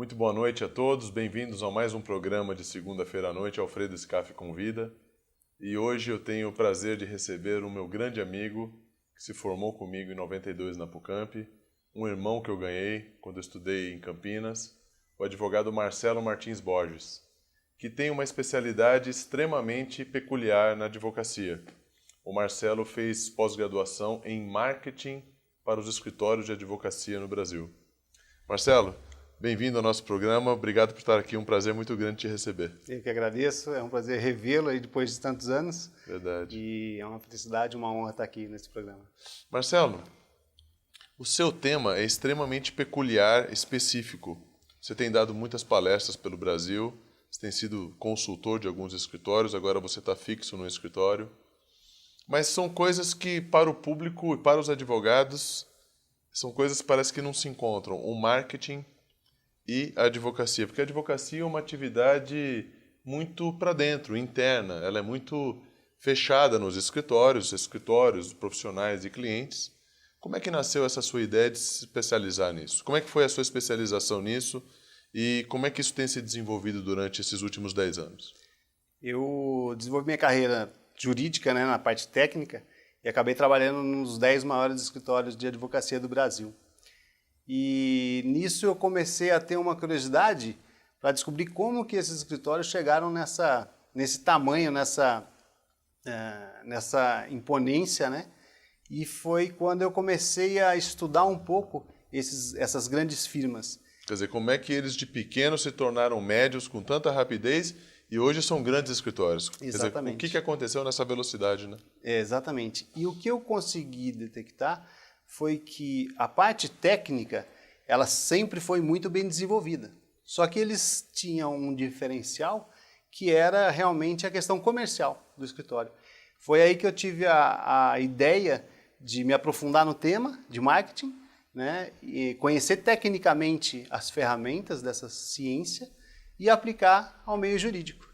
Muito boa noite a todos, bem-vindos a mais um programa de segunda-feira à noite, Alfredo Scaff Convida. E hoje eu tenho o prazer de receber o meu grande amigo, que se formou comigo em 92 na Pucamp, um irmão que eu ganhei quando eu estudei em Campinas, o advogado Marcelo Martins Borges, que tem uma especialidade extremamente peculiar na advocacia. O Marcelo fez pós-graduação em marketing para os escritórios de advocacia no Brasil. Marcelo, bem-vindo ao nosso programa, obrigado por estar aqui, um prazer muito grande te receber. Eu que agradeço, é um prazer revê-lo aí depois de tantos anos. Verdade. E é uma felicidade, uma honra estar aqui nesse programa. Marcelo, o seu tema é extremamente peculiar, específico. Você tem dado muitas palestras pelo Brasil, você tem sido consultor de alguns escritórios, agora você está fixo no escritório. Mas são coisas que, para o público e para os advogados, são coisas que parece que não se encontram. O marketing e a advocacia. Porque a advocacia é uma atividade muito para dentro, interna. Ela é muito fechada nos escritórios profissionais e clientes. Como é que nasceu essa sua ideia de se especializar nisso? Como é que foi a sua especialização nisso? E como é que isso tem se desenvolvido durante esses últimos 10 anos? Eu desenvolvi minha carreira jurídica, na parte técnica, e acabei trabalhando nos 10 maiores escritórios de advocacia do Brasil. E nisso eu comecei a ter uma curiosidade para descobrir como que esses escritórios chegaram nesse tamanho, nessa imponência, né? E foi quando eu comecei a estudar um pouco essas grandes firmas. Quer dizer, como é que eles de pequenos se tornaram médios com tanta rapidez e hoje são grandes escritórios? Exatamente. Quer dizer, o que aconteceu nessa velocidade, né? Exatamente. E o que eu consegui detectar foi que a parte técnica, ela sempre foi muito bem desenvolvida. Só que eles tinham um diferencial que era realmente a questão comercial do escritório. Foi aí que eu tive a ideia de me aprofundar no tema de marketing, né, e conhecer tecnicamente as ferramentas dessa ciência e aplicar ao meio jurídico.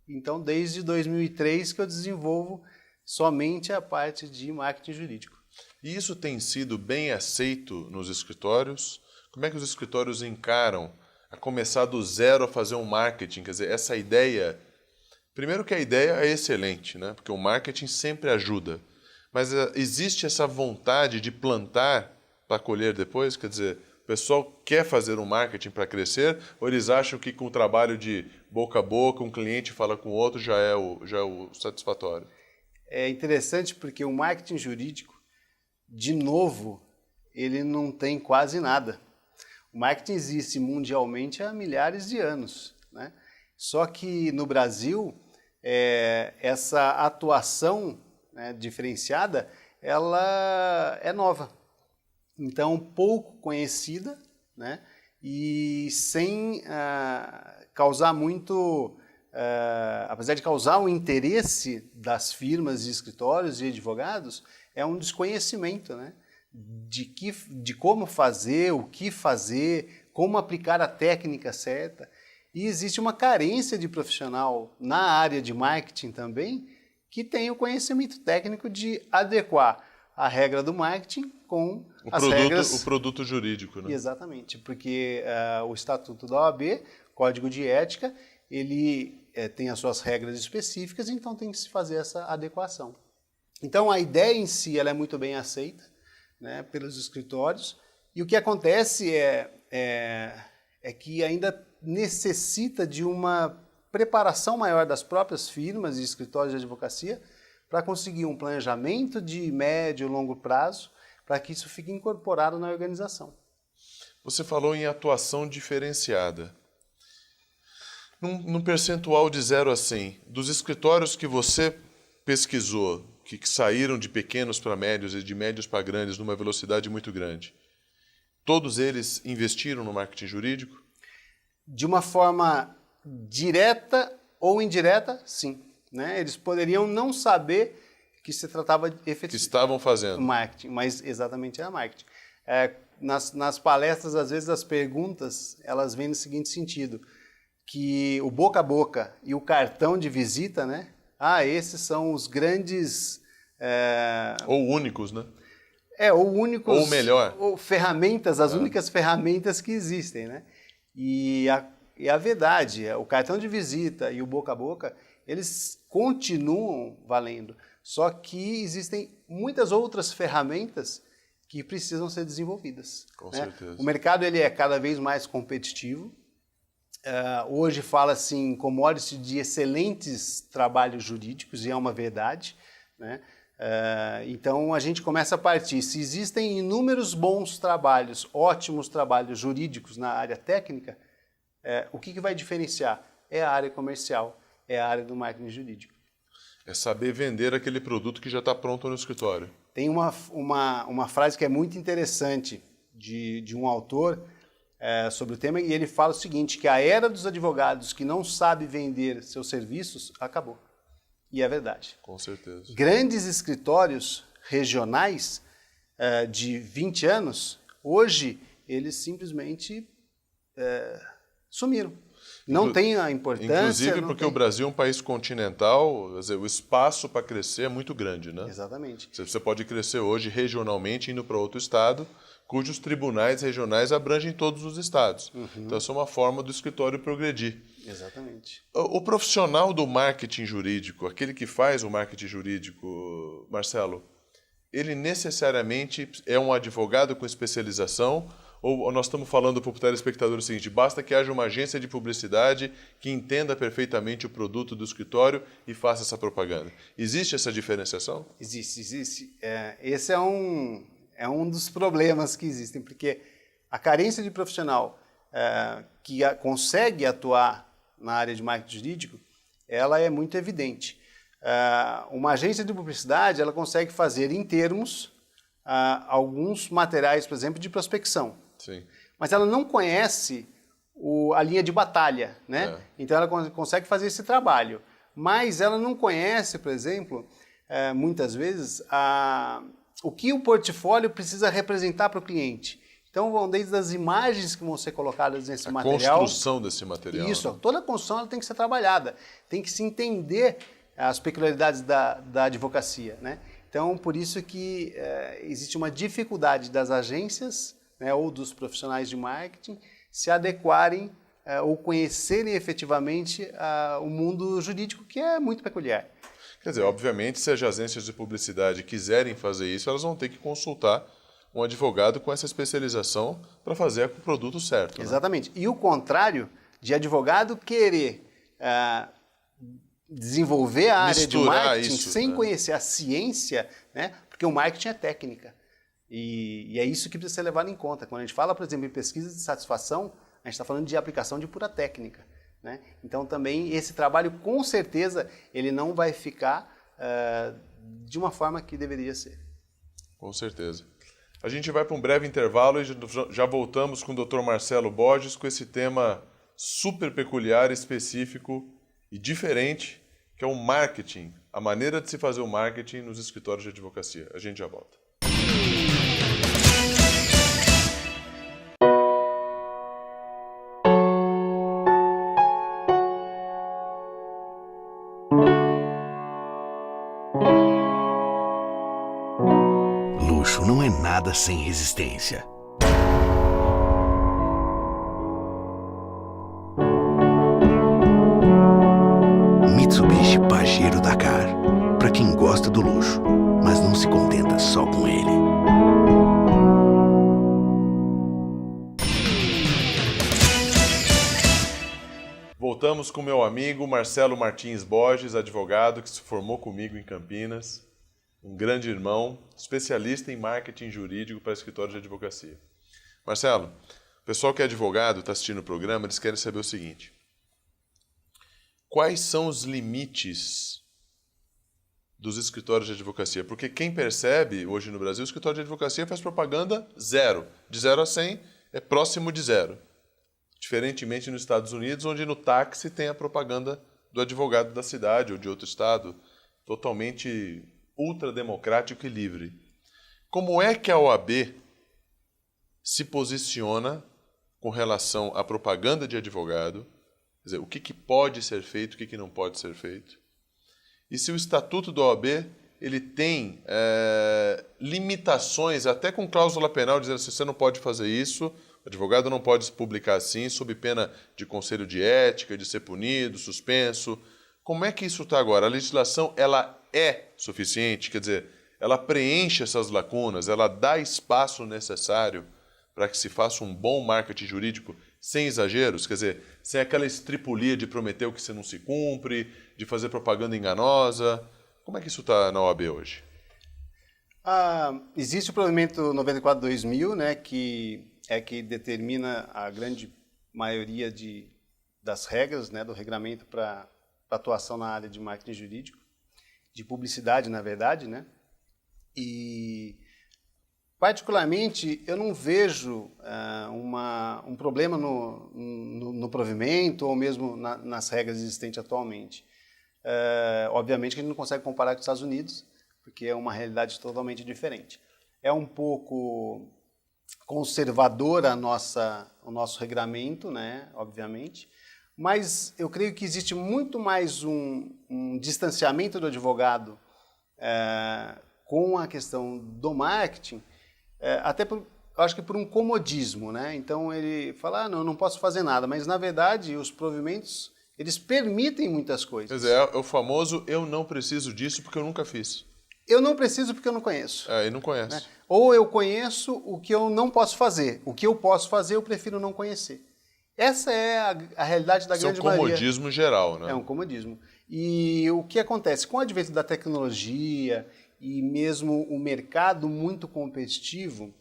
Então, desde 2003 que eu desenvolvo somente a parte de marketing jurídico. E isso tem sido bem aceito nos escritórios? Como é que os escritórios encaram a começar do zero a fazer um marketing? Quer dizer, essa ideia... Primeiro que a ideia é excelente, né? Porque o marketing sempre ajuda. Mas existe essa vontade de plantar para colher depois? Quer dizer, o pessoal quer fazer um marketing para crescer ou eles acham que com o trabalho de boca a boca, um cliente fala com o outro, já é o satisfatório? É interessante porque o marketing jurídico, de novo, ele não tem quase nada. O marketing existe mundialmente há milhares de anos, né? Só que no Brasil, essa atuação, né, diferenciada, ela é nova. Então, pouco conhecida, né, e sem causar muito... apesar de causar um interesse das firmas e escritórios e advogados, é um desconhecimento, né, de como fazer, o que fazer, como aplicar a técnica certa. E existe uma carência de profissional na área de marketing também que tem o conhecimento técnico de adequar a regra do marketing com regras... O produto jurídico, né? Exatamente, porque o Estatuto da OAB, Código de Ética, ele tem as suas regras específicas, então tem que se fazer essa adequação. Então a ideia em si ela é muito bem aceita, né, pelos escritórios, e o que acontece é que ainda necessita de uma preparação maior das próprias firmas e escritórios de advocacia para conseguir um planejamento de médio e longo prazo para que isso fique incorporado na organização. Você falou em atuação diferenciada. Num percentual de 0 a 100, dos escritórios que você pesquisou, que saíram de pequenos para médios e de médios para grandes numa velocidade muito grande, todos eles investiram no marketing jurídico? De uma forma direta ou indireta, sim. Né? Eles poderiam não saber que se tratava efetivamente... Que estavam fazendo. Marketing, mas exatamente era marketing. Nas palestras, às vezes, as perguntas, elas vêm no seguinte sentido, que o boca a boca e o cartão de visita, né? Esses são os grandes... Ou únicos, né? Ou únicos... Ou melhor. Ou ferramentas, as únicas ferramentas que existem, né? E a verdade, o cartão de visita e o boca a boca, eles continuam valendo. Só que existem muitas outras ferramentas que precisam ser desenvolvidas. Com certeza. O mercado ele é cada vez mais competitivo. Hoje fala-se em commodity de excelentes trabalhos jurídicos, e é uma verdade, né? Então a gente começa a partir. Se existem inúmeros bons trabalhos, ótimos trabalhos jurídicos na área técnica, o que vai diferenciar? É a área comercial, é a área do marketing jurídico. É saber vender aquele produto que já está pronto no escritório. Tem uma frase que é muito interessante de um autor sobre o tema, e ele fala o seguinte, que a era dos advogados que não sabe vender seus serviços acabou. E é verdade. Com certeza. Grandes escritórios regionais de 20 anos, hoje eles simplesmente sumiram. Não tem a importância. Inclusive porque o Brasil é um país continental, quer dizer, o espaço para crescer é muito grande, né? Exatamente. Você pode crescer hoje regionalmente indo para outro estado, cujos tribunais regionais abrangem todos os estados. Então, essa é uma forma do escritório progredir. Exatamente. O profissional do marketing jurídico, aquele que faz o marketing jurídico, Marcelo, ele necessariamente é um advogado com especialização? Ou nós estamos falando para o telespectador o seguinte, basta que haja uma agência de publicidade que entenda perfeitamente o produto do escritório e faça essa propaganda. Existe essa diferenciação? Existe. Esse é um dos problemas que existem, porque a carência de profissional que consegue atuar na área de marketing jurídico, ela é muito evidente. Uma agência de publicidade, ela consegue fazer em termos alguns materiais, por exemplo, de prospecção. Sim. Mas ela não conhece a linha de batalha, né? Então ela consegue fazer esse trabalho. Mas ela não conhece, por exemplo, muitas vezes, o que o portfólio precisa representar para o cliente. Então vão desde as imagens que vão ser colocadas nesse material. A construção desse material. Isso, né? Toda a construção ela tem que ser trabalhada. Tem que se entender as peculiaridades da advocacia, né? Então, por isso que existe uma dificuldade das agências, né, ou dos profissionais de marketing se adequarem ou conhecerem efetivamente o mundo jurídico, que é muito peculiar. Quer dizer, obviamente, se as agências de publicidade quiserem fazer isso, elas vão ter que consultar um advogado com essa especialização para fazer o produto certo. Exatamente. Né? E o contrário de advogado querer desenvolver a área de marketing isso, sem conhecer a ciência, né? Porque o marketing é técnica. E é isso que precisa ser levado em conta. Quando a gente fala, por exemplo, em pesquisa de satisfação, a gente está falando de aplicação de pura técnica. Né? Então, também, esse trabalho, com certeza, ele não vai ficar de uma forma que deveria ser. Com certeza. A gente vai para um breve intervalo e já voltamos com o Dr. Marcelo Borges com esse tema super peculiar, específico e diferente, que é o marketing, a maneira de se fazer o marketing nos escritórios de advocacia. A gente já volta. Luxo não é nada sem resistência. Mitsubishi Pajero Dakar. Para quem gosta do luxo, mas não se contenta só com ele. Voltamos com meu amigo Marcelo Martins Borges, advogado que se formou comigo em Campinas, um grande irmão, especialista em marketing jurídico para escritório de advocacia. Marcelo, o pessoal que é advogado, está assistindo o programa, eles querem saber o seguinte: quais são os limites dos escritórios de advocacia? Porque quem percebe hoje no Brasil, o escritório de advocacia faz propaganda zero. De 0 a 100 é próximo de zero. Diferentemente nos Estados Unidos, onde no táxi tem a propaganda do advogado da cidade ou de outro estado, totalmente ultrademocrático e livre. Como é que a OAB se posiciona com relação à propaganda de advogado? Quer dizer, o que pode ser feito, o que não pode ser feito? E se o Estatuto da OAB ele tem limitações, até com cláusula penal, dizendo que você não pode fazer isso, O advogado não pode se publicar assim, sob pena de conselho de ética, de ser punido, suspenso. Como é que isso está agora? A legislação ela é suficiente? Quer dizer, ela preenche essas lacunas, ela dá espaço necessário para que se faça um bom marketing jurídico sem exageros? Quer dizer, sem aquela estripulia de prometer o que você não se cumpre, de fazer propaganda enganosa. Como é que isso está na OAB hoje? Existe o provimento 94/2000, né, que determina a grande maioria das regras, né, do regramento para atuação na área de marketing jurídico, de publicidade, na verdade, né? E, particularmente, eu não vejo um problema no provimento ou mesmo nas regras existentes atualmente. Obviamente que a gente não consegue comparar com os Estados Unidos, porque é uma realidade totalmente diferente. É um pouco conservador o nosso regramento, né, obviamente, mas eu creio que existe muito mais um distanciamento do advogado com a questão do marketing, acho que por um comodismo, né? Então ele fala, não posso fazer nada, mas na verdade os provimentos, eles permitem muitas coisas. Quer dizer, é o famoso eu não preciso disso porque eu nunca fiz. Eu não preciso porque eu não conheço. E não conhece. Né? Ou eu conheço o que eu não posso fazer. O que eu posso fazer, eu prefiro não conhecer. Essa é a realidade da grande maioria. É um comodismo geral, né? É um comodismo. E o que acontece? Com o advento da tecnologia e mesmo o mercado muito competitivo,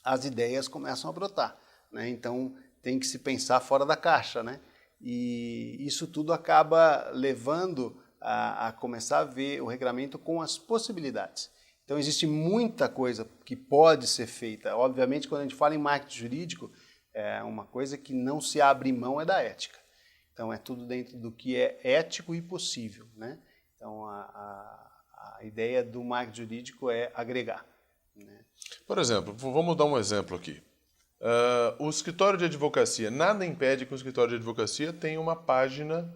as ideias começam a brotar, né? Então, tem que se pensar fora da caixa, né? E isso tudo acaba levando a começar a ver o regramento com as possibilidades. Então, existe muita coisa que pode ser feita. Obviamente, quando a gente fala em marketing jurídico, uma coisa que não se abre mão é da ética. Então, é tudo dentro do que é ético e possível, né? Então, a ideia do marketing jurídico é agregar, né? Por exemplo, vamos dar um exemplo aqui. O escritório de advocacia, nada impede que o escritório de advocacia tenha uma página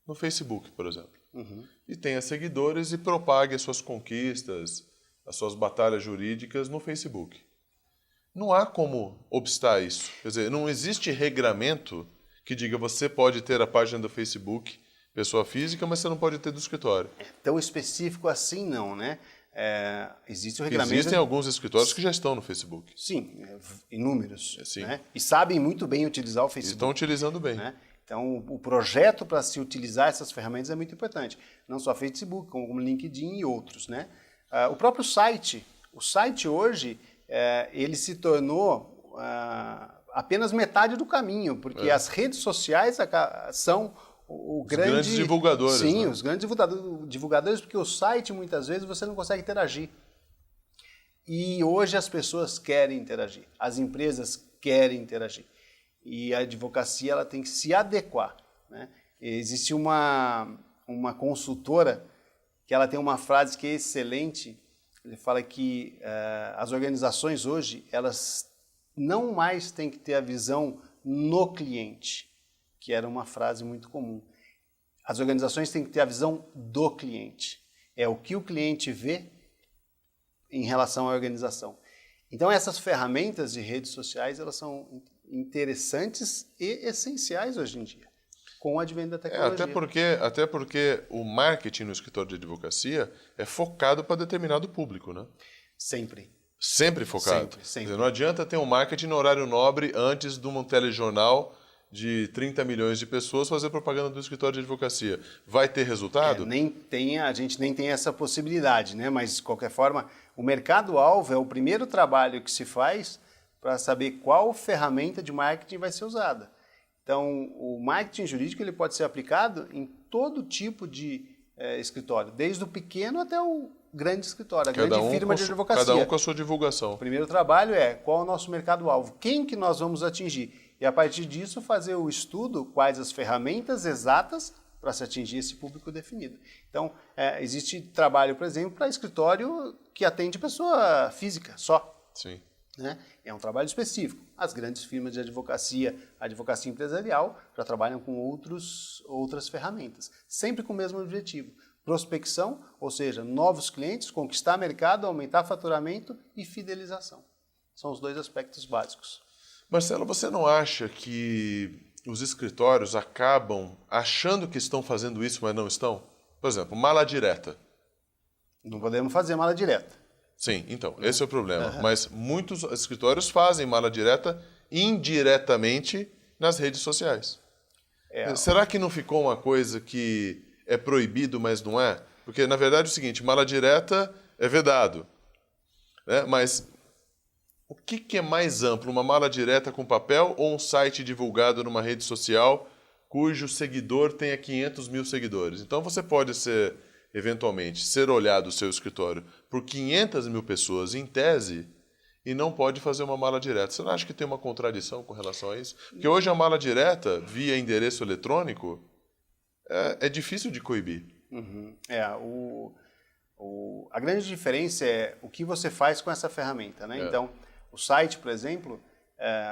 no Facebook, por exemplo. Uhum. E tenha seguidores e propague as suas conquistas, as suas batalhas jurídicas no Facebook. Não há como obstar isso. Quer dizer, não existe regramento que diga você pode ter a página do Facebook, pessoa física, mas você não pode ter do escritório. Tão específico assim não, né? Existe o regramento... Existem alguns escritórios que já estão no Facebook. Sim, inúmeros. Sim. Né? E sabem muito bem utilizar o Facebook. E estão utilizando bem. Né? Então, o projeto para se utilizar essas ferramentas é muito importante. Não só Facebook, como LinkedIn e outros, né? O próprio site. O site hoje, ele se tornou apenas metade do caminho, porque as redes sociais são os grandes divulgadores. Sim, né? os grandes divulgadores, porque o site, muitas vezes, você não consegue interagir. E hoje as pessoas querem interagir, as empresas querem interagir. E a advocacia ela tem que se adequar, né? Existe uma consultora que ela tem uma frase que é excelente. Ele fala que as organizações hoje elas não mais têm que ter a visão no cliente, que era uma frase muito comum. As organizações têm que ter a visão do cliente. É o que o cliente vê em relação à organização. Então essas ferramentas de redes sociais elas são interessantes e essenciais hoje em dia, com o advento da tecnologia. Até porque o marketing no escritório de advocacia é focado para determinado público, né? Sempre. Sempre focado. Sempre. Quer dizer, não adianta ter um marketing no horário nobre antes de um telejornal de 30 milhões de pessoas fazer propaganda do escritório de advocacia. Vai ter resultado? A gente nem tem essa possibilidade, né? Mas, de qualquer forma, o mercado-alvo é o primeiro trabalho que se faz para saber qual ferramenta de marketing vai ser usada. Então, o marketing jurídico ele pode ser aplicado em todo tipo de escritório, desde o pequeno até o grande escritório, a grande firma de advocacia. Cada um com a sua divulgação. O primeiro trabalho é qual é o nosso mercado-alvo, quem que nós vamos atingir. E, a partir disso, fazer o estudo, quais as ferramentas exatas para se atingir esse público definido. Então, existe trabalho, por exemplo, para escritório que atende pessoa física só. Sim. Né? É um trabalho específico. As grandes firmas de advocacia, a advocacia empresarial, já trabalham com outras ferramentas, sempre com o mesmo objetivo. Prospecção, ou seja, novos clientes, conquistar mercado, aumentar faturamento e fidelização. São os dois aspectos básicos. Marcelo, você não acha que os escritórios acabam achando que estão fazendo isso, mas não estão? Por exemplo, mala direta. Não podemos fazer mala direta. Sim, então, esse é o problema. Mas muitos escritórios fazem mala direta indiretamente nas redes sociais. Será que não ficou uma coisa que é proibido, mas não é? Porque, na verdade, é o seguinte, mala direta é vedado, né? Mas o que é mais amplo, uma mala direta com papel ou um site divulgado numa rede social cujo seguidor tenha 500 mil seguidores? Então, você pode ser, eventualmente, ser olhado o seu escritório por 500 mil pessoas, em tese, e não pode fazer uma mala direta. Você não acha que tem uma contradição com relação a isso? Porque hoje a mala direta, via endereço eletrônico, é difícil de coibir. Uhum. A grande diferença é o que você faz com essa ferramenta, né? Então, o site, por exemplo,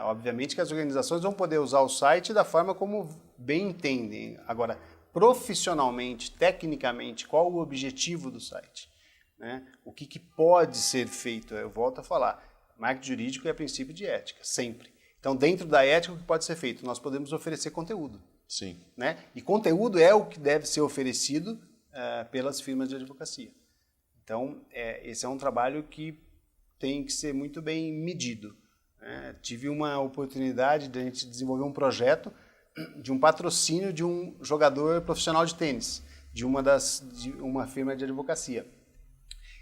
obviamente que as organizações vão poder usar o site da forma como bem entendem. Agora, profissionalmente, tecnicamente, qual o objetivo do site? Né? O que pode ser feito? Eu volto a falar. Marketing jurídico é princípio de ética, sempre. Então, dentro da ética, o que pode ser feito? Nós podemos oferecer conteúdo. Sim. Né? E conteúdo é o que deve ser oferecido pelas firmas de advocacia. Então, esse é um trabalho que tem que ser muito bem medido. Né? Tive uma oportunidade de a gente desenvolver um projeto de um patrocínio de um jogador profissional de tênis, de uma firma de advocacia.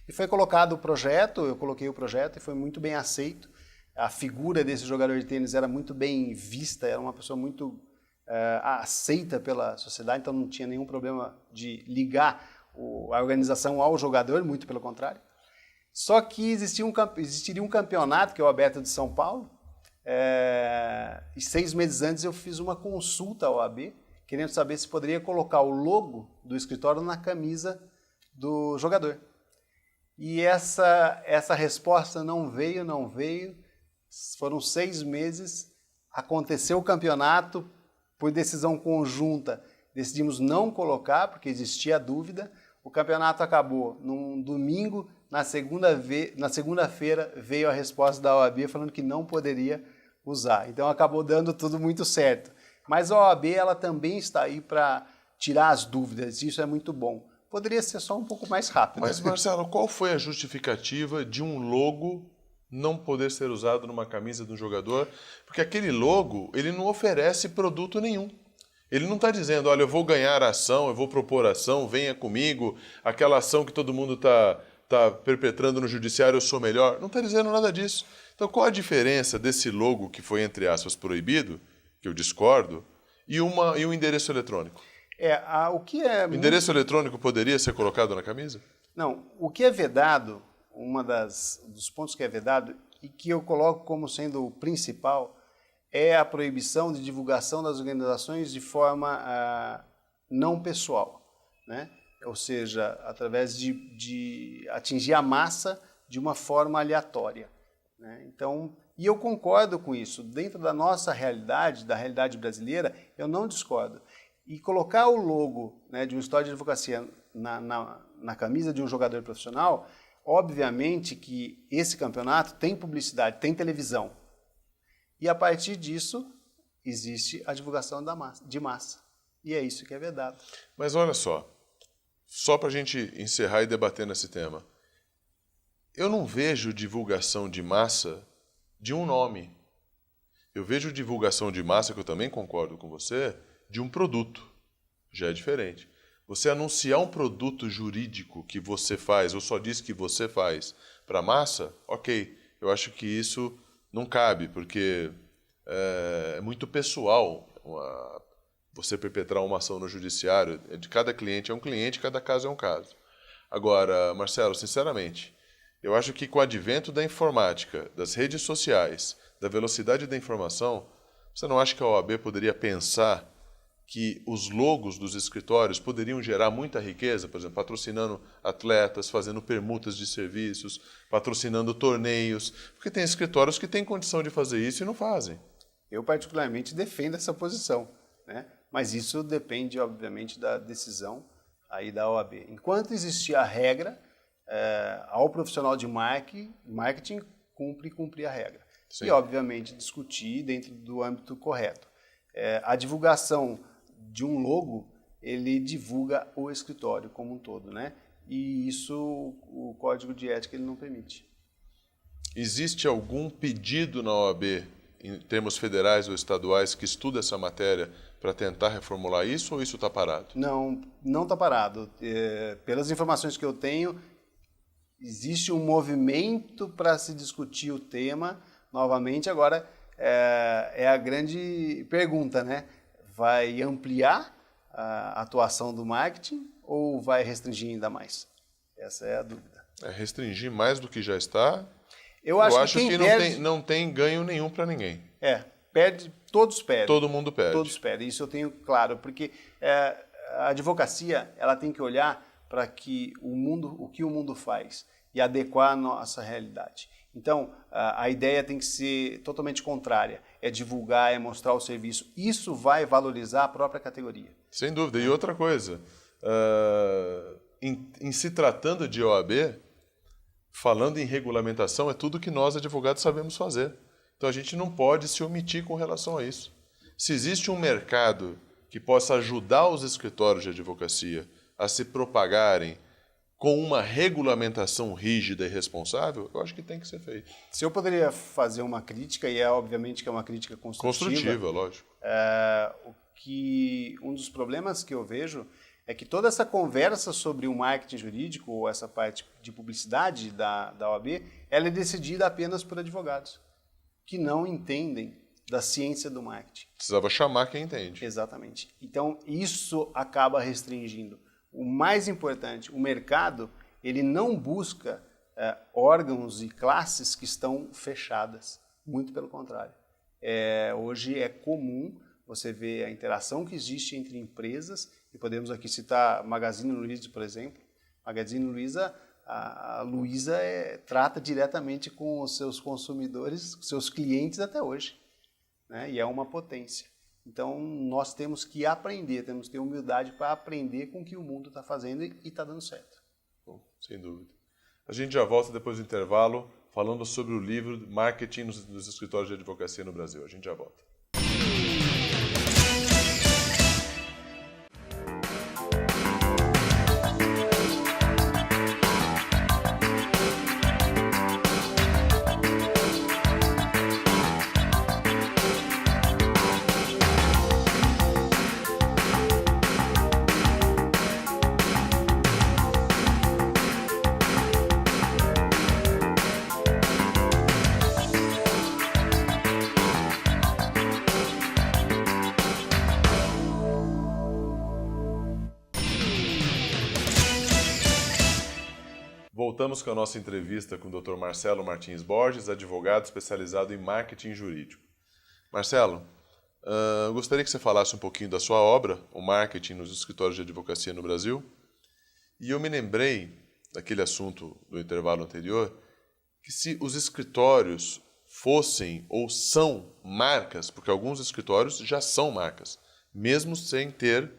E foi colocado o projeto, eu coloquei o projeto e foi muito bem aceito. A figura desse jogador de tênis era muito bem vista, era uma pessoa muito aceita pela sociedade, então não tinha nenhum problema de ligar a organização ao jogador, muito pelo contrário. Só que existiria um campeonato, que é o Aberto de São Paulo, e 6 meses antes eu fiz uma consulta à OAB, querendo saber se poderia colocar o logo do escritório na camisa do jogador. E essa resposta não veio. Foram 6 meses, aconteceu o campeonato, por decisão conjunta, decidimos não colocar, porque existia a dúvida. O campeonato acabou num domingo, na segunda-feira veio a resposta da OAB falando que não poderia usar. Então acabou dando tudo muito certo. Mas a OAB ela também está aí para tirar as dúvidas, isso é muito bom. Poderia ser só um pouco mais rápido. Mas, Marcelo, qual foi a justificativa de um logo não poder ser usado numa camisa de um jogador? Porque aquele logo, ele não oferece produto nenhum. Ele não está dizendo, olha, eu vou ganhar ação, eu vou propor ação, venha comigo, aquela ação que todo mundo está perpetrando no judiciário, eu sou melhor. Não está dizendo nada disso. Então, qual a diferença desse logo que foi, entre aspas, proibido, que eu discordo, e um endereço eletrônico? O endereço eletrônico poderia ser colocado na camisa? Não, o que é vedado, dos pontos que é vedado, e que eu coloco como sendo o principal, é a proibição de divulgação das organizações de forma não pessoal, né? Ou seja, através de atingir a massa de uma forma aleatória. Né? Então, e eu concordo com isso. Dentro da nossa realidade, da realidade brasileira, eu não discordo. E colocar o logo, né, de um escritório de advocacia na camisa de um jogador profissional, obviamente que esse campeonato tem publicidade, tem televisão. E a partir disso, existe a divulgação de massa. E é isso que é vedado. Mas olha só para a gente encerrar e debater nesse tema. Eu não vejo divulgação de massa de um nome. Eu vejo divulgação de massa, que eu também concordo com você, de um produto. Já é diferente. Você anunciar um produto jurídico que você faz, ou só diz que você faz, para massa, ok. Eu acho que isso não cabe, porque é muito pessoal você perpetrar uma ação no judiciário. De cada cliente é um cliente, cada caso é um caso. Agora, Marcelo, sinceramente, eu acho que com o advento da informática, das redes sociais, da velocidade da informação, você não acha que a OAB poderia pensar que os logos dos escritórios poderiam gerar muita riqueza, por exemplo, patrocinando atletas, fazendo permutas de serviços, patrocinando torneios, porque tem escritórios que têm condição de fazer isso e não fazem. Eu particularmente defendo essa posição, né? Mas isso depende, obviamente, da decisão aí da OAB. Enquanto existir a regra, ao profissional de marketing cumprir a regra. Sim. E, obviamente, discutir dentro do âmbito correto. A divulgação de um logo, ele divulga o escritório como um todo, né? E isso o Código de Ética ele não permite. Existe algum pedido na OAB, em termos federais ou estaduais, que estuda essa matéria para tentar reformular isso, ou isso está parado? Não está parado. Pelas informações que eu tenho, existe um movimento para se discutir o tema novamente. Agora, é a grande pergunta, né? Vai ampliar a atuação do marketing ou vai restringir ainda mais? Essa é a dúvida. Restringir mais do que já está? Eu acho que não tem ganho nenhum para ninguém. Todos perdem. Todo mundo perde. Todos perdem, isso eu tenho claro, porque a advocacia ela tem que olhar para que o que o mundo faz e adequar a nossa realidade. Então, a ideia tem que ser totalmente contrária, é divulgar, é mostrar o serviço. Isso vai valorizar a própria categoria. Sem dúvida. E outra coisa, em se tratando de OAB, falando em regulamentação, é tudo que nós, advogados, sabemos fazer. Então, a gente não pode se omitir com relação a isso. Se existe um mercado que possa ajudar os escritórios de advocacia a se propagarem com uma regulamentação rígida e responsável, eu acho que tem que ser feito. Se eu poderia fazer uma crítica, e obviamente que é uma crítica construtiva. Construtiva, lógico. Um dos problemas que eu vejo é que toda essa conversa sobre o marketing jurídico, ou essa parte de publicidade da OAB, ela é decidida apenas por advogados, que não entendem da ciência do marketing. Precisava chamar quem entende. Exatamente. Então, isso acaba restringindo. O mais importante, o mercado, ele não busca órgãos e classes que estão fechadas. Muito pelo contrário. Hoje é comum você ver a interação que existe entre empresas, e podemos aqui citar Magazine Luiza, por exemplo. Magazine Luiza, a Luiza trata diretamente com os seus consumidores, seus clientes até hoje, né? E é uma potência. Então, nós temos que aprender, temos que ter humildade para aprender com o que o mundo está fazendo e está dando certo. Bom, sem dúvida. A gente já volta depois do intervalo falando sobre o livro Marketing nos Escritórios de Advocacia no Brasil. A gente já volta. Voltamos com a nossa entrevista com o Dr. Marcelo Martins Borges, advogado especializado em marketing jurídico. Marcelo, eu gostaria que você falasse um pouquinho da sua obra, o marketing nos escritórios de advocacia no Brasil. E eu me lembrei daquele assunto do intervalo anterior, que se os escritórios fossem ou são marcas, porque alguns escritórios já são marcas, mesmo sem ter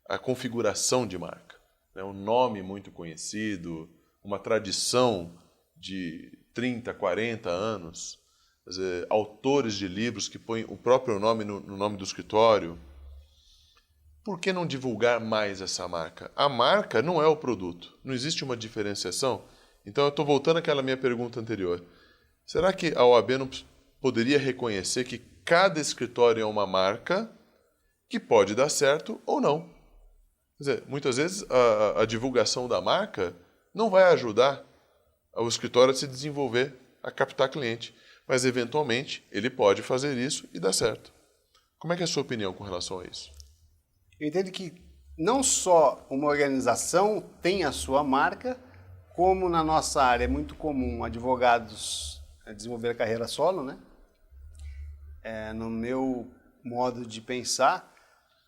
a configuração de marca, né? Um nome muito conhecido, uma tradição de 30, 40 anos, quer dizer, autores de livros que põem o próprio nome no nome do escritório. Por que não divulgar mais essa marca? A marca não é o produto, não existe uma diferenciação. Então eu estou voltando àquela minha pergunta anterior. Será que a OAB não poderia reconhecer que cada escritório é uma marca que pode dar certo ou não? Quer dizer, muitas vezes a divulgação da marca não vai ajudar o escritório a se desenvolver, a captar cliente. Mas, eventualmente, ele pode fazer isso e dar certo. Como é que é a sua opinião com relação a isso? Eu entendo que não só uma organização tem a sua marca, como na nossa área é muito comum advogados desenvolver a carreira solo, né? No meu modo de pensar,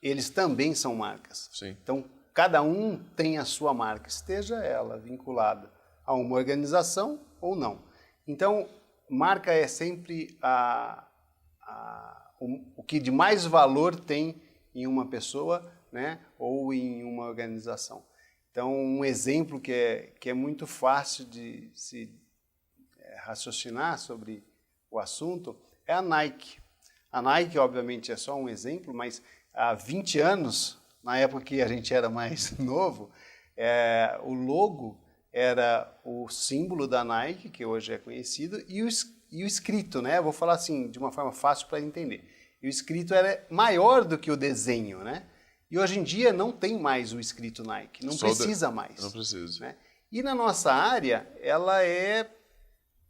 eles também são marcas. Sim. Então, cada um tem a sua marca, esteja ela vinculada a uma organização ou não. Então, marca é sempre o que de mais valor tem em uma pessoa, né, ou em uma organização. Então, um exemplo que é muito fácil de se raciocinar sobre o assunto, é a Nike. A Nike, obviamente, é só um exemplo, mas há 20 anos, na época que a gente era mais novo, o logo era o símbolo da Nike, que hoje é conhecido, e o escrito, né? Eu vou falar assim, de uma forma fácil para entender. E o escrito era maior do que o desenho, né? E hoje em dia não tem mais o escrito Nike, não precisa mais. Não precisa. Né? E na nossa área, ela é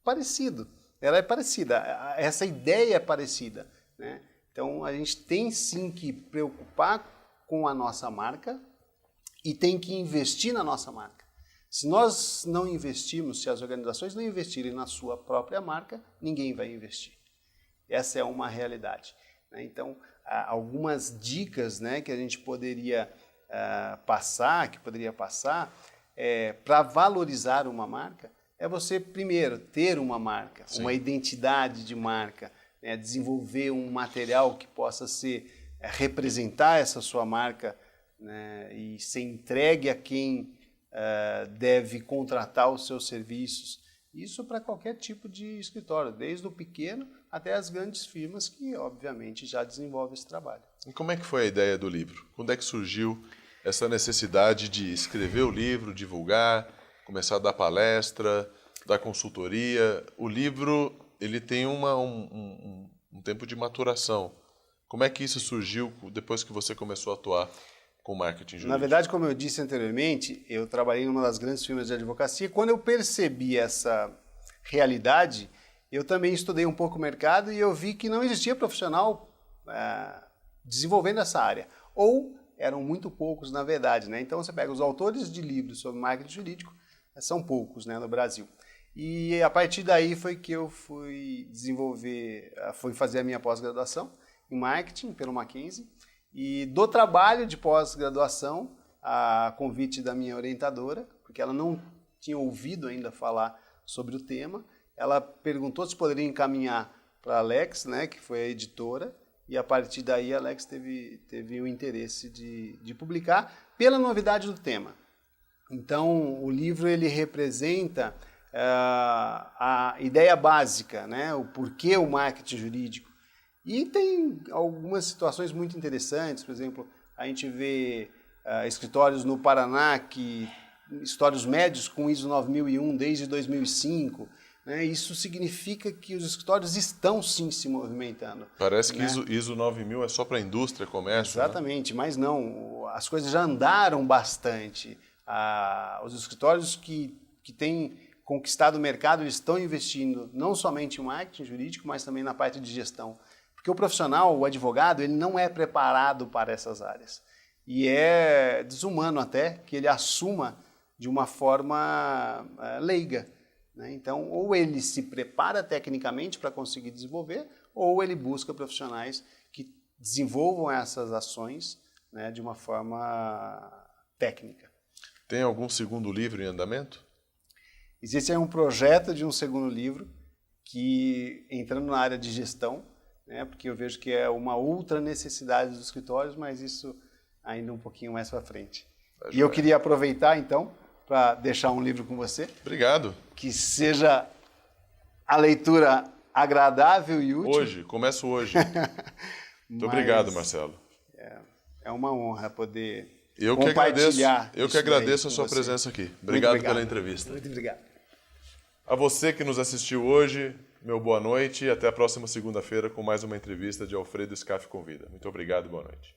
parecida. Essa ideia é parecida. Né? Então, a gente tem sim que preocupar com a nossa marca e tem que investir na nossa marca. Se nós não investirmos, se as organizações não investirem na sua própria marca, ninguém vai investir. Essa é uma realidade. Né? Então, algumas dicas, né, que a gente poderia passar para valorizar uma marca, é você, primeiro, ter uma marca, Sim. uma identidade de marca, né, desenvolver um material que possa representar essa sua marca, né, e ser entregue a quem deve contratar os seus serviços. Isso para qualquer tipo de escritório, desde o pequeno até as grandes firmas que, obviamente, já desenvolvem esse trabalho. E como é que foi a ideia do livro? Quando é que surgiu essa necessidade de escrever o livro, divulgar, começar a dar palestra, dar consultoria? O livro ele tem um tempo de maturação. Como é que isso surgiu depois que você começou a atuar com marketing jurídico? Na verdade, como eu disse anteriormente, eu trabalhei em uma das grandes firmas de advocacia. Quando eu percebi essa realidade, eu também estudei um pouco o mercado e eu vi que não existia profissional desenvolvendo essa área. Ou eram muito poucos, na verdade. Né? Então, você pega os autores de livros sobre marketing jurídico, são poucos, né, no Brasil. E a partir daí foi que eu fui fazer a minha pós-graduação em marketing pelo Mackenzie. E do trabalho de pós-graduação, a convite da minha orientadora, porque ela não tinha ouvido ainda falar sobre o tema, ela perguntou se poderia encaminhar para a Alex, né, que foi a editora, e a partir daí a Alex teve o interesse de publicar pela novidade do tema. Então, o livro ele representa a ideia básica, né, o porquê o marketing jurídico. E tem algumas situações muito interessantes, por exemplo, a gente vê escritórios no Paraná, escritórios médios com ISO 9001 desde 2005, né? Isso significa que os escritórios estão sim se movimentando. Parece que né? ISO 9000 é só para indústria, comércio. Exatamente, né? Mas não, as coisas já andaram bastante. Os escritórios que têm conquistado o mercado eles estão investindo não somente em marketing jurídico, mas também na parte de gestão. Porque o profissional, o advogado, ele não é preparado para essas áreas. E é desumano até que ele assuma de uma forma leiga. Né? Então, ou ele se prepara tecnicamente para conseguir desenvolver, ou ele busca profissionais que desenvolvam essas ações, né, de uma forma técnica. Tem algum segundo livro em andamento? Existe aí um projeto de um segundo livro que, entrando na área de gestão, né, porque eu vejo que é uma outra necessidade dos escritórios, mas isso ainda um pouquinho mais para frente. E eu queria aproveitar, então, para deixar um livro com você. Obrigado. Que seja a leitura agradável e útil. Começo hoje. Muito obrigado, Marcelo. É uma honra poder Eu que agradeço a sua você. presença aqui. Obrigado pela entrevista. Muito obrigado. A você que nos assistiu hoje, meu boa noite e até a próxima segunda-feira com mais uma entrevista de Alfredo Scaff Convida. Muito obrigado e boa noite.